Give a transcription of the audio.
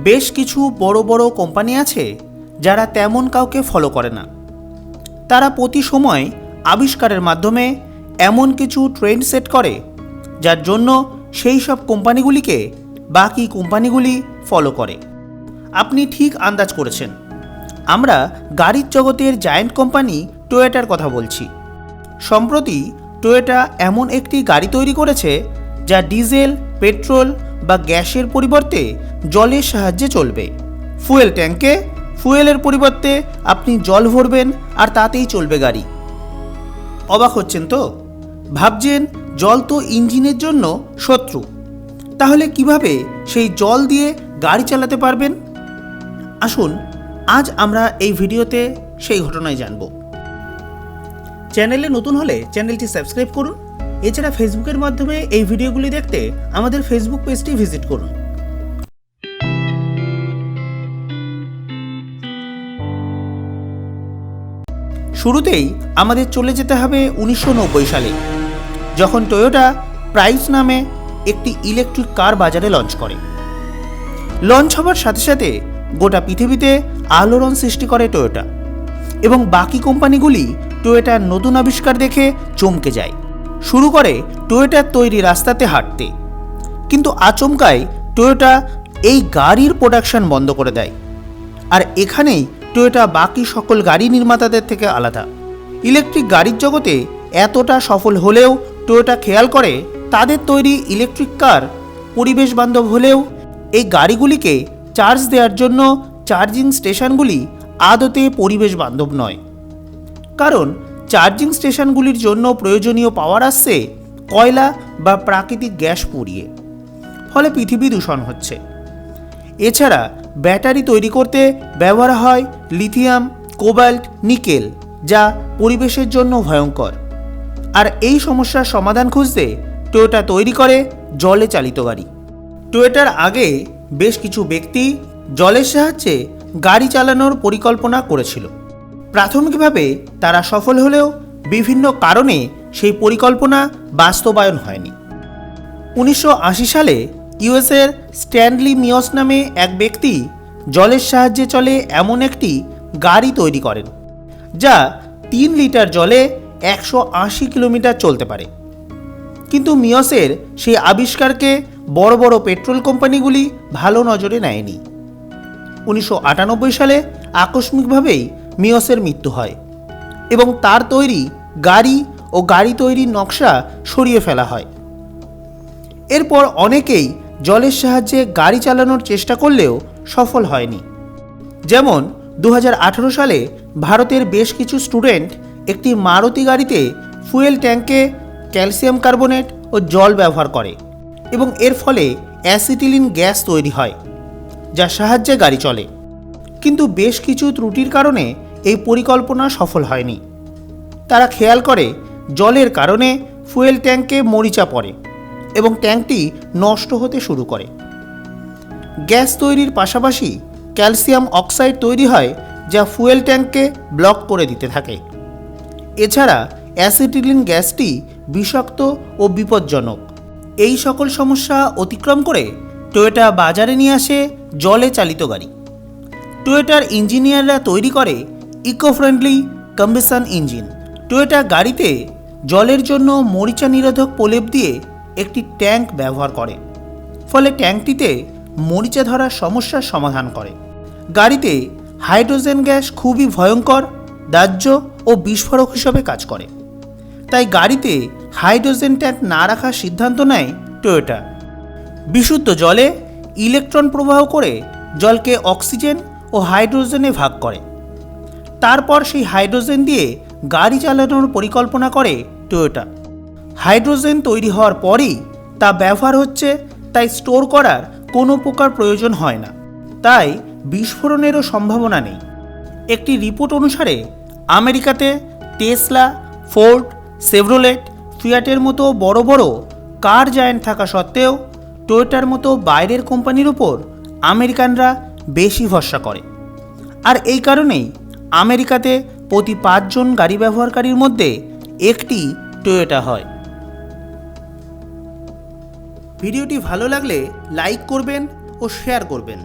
বেশ কিছু বড় বড় কোম্পানি আছে যারা তেমন কাউকে ফলো করে না। তারা প্রতি সময় আবিষ্কারের মাধ্যমে এমন কিছু ট্রেন্ড সেট করে যার জন্য সেই সব কোম্পানিগুলিকে বাকি কোম্পানিগুলি ফলো করে। আপনি ঠিক আন্দাজ করেছেন, আমরা গাড়ির জগতের জায়ান্ট কোম্পানি টয়োটার কথা বলছি। সম্প্রতি টয়োটা এমন একটি গাড়ি তৈরি করেছে যা ডিজেল, পেট্রোল বা গ্যাসের পরিবর্তে জলের সাহায্যে চলবে। ফুয়েল ট্যাঙ্কে ফুয়েলের পরিবর্তে আপনি জল ভরবেন আর তাতেই চলবে গাড়ি। অবাক হচ্ছেন তো? ভাবছেন জল তো ইঞ্জিনের জন্য শত্রু, তাহলে কিভাবে সেই জল দিয়ে গাড়ি চালাতে পারবেন? আসুন আজ আমরা এই ভিডিওতে সেই ঘটনায় জানব। চ্যানেলে নতুন হলে চ্যানেলটি সাবস্ক্রাইব করুন। এছাড়া ফেসবুকের মাধ্যমে এই ভিডিওগুলি দেখতে আমাদের ফেসবুক পেজটি ভিজিট করুন। শুরুতেই আমাদের চলে যেতে হবে 1990 সালে, যখন টয়োটা প্রাইস নামে একটি ইলেকট্রিক কার বাজারে লঞ্চ করে। লঞ্চ হওয়ার সাথে সাথে গোটা পৃথিবীতে আলোড়ন সৃষ্টি করে টয়োটা, এবং বাকি কোম্পানিগুলি টয়োটার নতুন আবিষ্কার দেখে চমকে যায়, শুরু করে টয়োটার তৈরি রাস্তাতে হাঁটতে। কিন্তু আচমকাই টয়োটা এই গাড়ির প্রোডাকশন বন্ধ করে দেয়, আর এখানেই টয়োটা বাকি সকল গাড়ি নির্মাতাদের থেকে আলাদা। ইলেকট্রিক গাড়ির জগতে এতটা সফল হলেও টয়োটা খেয়াল করে তাদের তৈরি ইলেকট্রিক কার পরিবেশ বান্ধব হলেও এই গাড়িগুলিকে চার্জ দেওয়ার জন্য চার্জিং স্টেশনগুলি আদতে পরিবেশ বান্ধব নয়। কারণ চার্জিং স্টেশনগুলির জন্য প্রয়োজনীয় পাওয়ার আসছে কয়লা বা প্রাকৃতিক গ্যাস পুড়িয়ে, ফলে পৃথিবী দূষণ হচ্ছে। এছাড়া ব্যাটারি তৈরি করতে ব্যবহার হয় লিথিয়াম, কোবাল্ট, নিকেল, যা পরিবেশের জন্য ভয়ঙ্কর। আর এই সমস্যার সমাধান খুঁজতে টয়োটা তৈরি করে জলে চালিত গাড়ি। টয়োটার আগে বেশ কিছু ব্যক্তি জলের সাহায্যে গাড়ি চালানোর পরিকল্পনা করেছিল। প্রাথমিকভাবে তারা সফল হলেও বিভিন্ন কারণে সেই পরিকল্পনা বাস্তবায়ন হয়নি। 1980 সালে ইউএসের স্ট্যানলি মিয়স নামে এক ব্যক্তি জলের সাহায্যে চলে এমন একটি গাড়ি তৈরি করেন, যা 3 লিটার জলে 180 কিলোমিটার চলতে পারে। কিন্তু মিয়সের সেই আবিষ্কারকে বড় বড় পেট্রোল কোম্পানিগুলি ভালো নজরে নেয়নি। 1998 সালে আকস্মিকভাবেই মিয়সের মৃত্যু হয় এবং তার তৈরি গাড়ি ও গাড়ি তৈরির নকশা সরিয়ে ফেলা হয়। এরপর অনেকেই জলের সাহায্যে গাড়ি চালানোর চেষ্টা করলেও সফল হয়নি। যেমন 2018 সালে ভারতের বেশ কিছু স্টুডেন্ট একটি মারুতি গাড়িতে ফুয়েল ট্যাঙ্কে ক্যালসিয়াম কার্বনেট ও জল ব্যবহার করে এবং এর ফলে অ্যাসিটিলিন গ্যাস তৈরি হয়, যার সাহায্যে গাড়ি চলে। কিন্তু বেশ কিছু ত্রুটির কারণে এই পরিকল্পনা সফল হয়নি। তারা খেয়াল করে জলের কারণে ফুয়েল ট্যাঙ্কে মরিচা পড়ে এবং ট্যাঙ্কটি নষ্ট হতে শুরু করে। গ্যাস তৈরির পাশাপাশি ক্যালসিয়াম অক্সাইড তৈরি হয়, যা ফুয়েল ট্যাঙ্ককে ব্লক করে দিতে থাকে। এছাড়া অ্যাসিটিলিন গ্যাসটি বিষাক্ত ও বিপজ্জনক। এই সকল সমস্যা অতিক্রম করে টয়োটা বাজারে নিয়ে আসে জলে চালিত গাড়ি। টয়োটার ইঞ্জিনিয়াররা তৈরি করে eco friendly combustion engine. Toyota গাড়িতে জলের জন্য মরিচা নিরোধক প্রলেপ দিয়ে একটি ট্যাঙ্ক ব্যবহার করে, ফলে ট্যাঙ্কটিতে মরিচা ধরার সমস্যার সমাধান করে। গাড়িতে হাইড্রোজেন গ্যাস খুবই ভয়ঙ্কর, দাহ্য ও বিস্ফোরক হিসেবে কাজ করে। তাই গাড়িতে হাইড্রোজেন ট্যাঙ্ক না রাখার সিদ্ধান্ত নেয় টয়োটা। বিশুদ্ধ জলে ইলেকট্রন প্রবাহ করে জলকে অক্সিজেন ও হাইড্রোজেনে ভাগ করে। তারপর সেই হাইড্রোজেন দিয়ে গাড়ি চালানোর পরিকল্পনা করে টয়োটা। হাইড্রোজেন তৈরি হওয়ার পরই তা ব্যবহার হচ্ছে, তাই স্টোর করার কোনো প্রকার প্রয়োজন হয় না, তাই বিস্ফোরণেরও সম্ভাবনা নেই। একটি রিপোর্ট অনুসারে আমেরিকাতে টেসলা, ফোর্ড, সেভরোলেট, ফিয়াটের মতো বড় বড় কার জায়ান্ট থাকা সত্ত্বেও টয়োটার মতো বাইরের কোম্পানির উপর আমেরিকানরা বেশি ভরসা করে। আর এই কারণেই আমেরিকাতে প্রতি 5 জন গাড়ি ব্যবহারকারীর মধ্যে একটি টয়োটা হয়। ভিডিওটি ভালো লাগলে লাইক করবেন ও শেয়ার করবেন।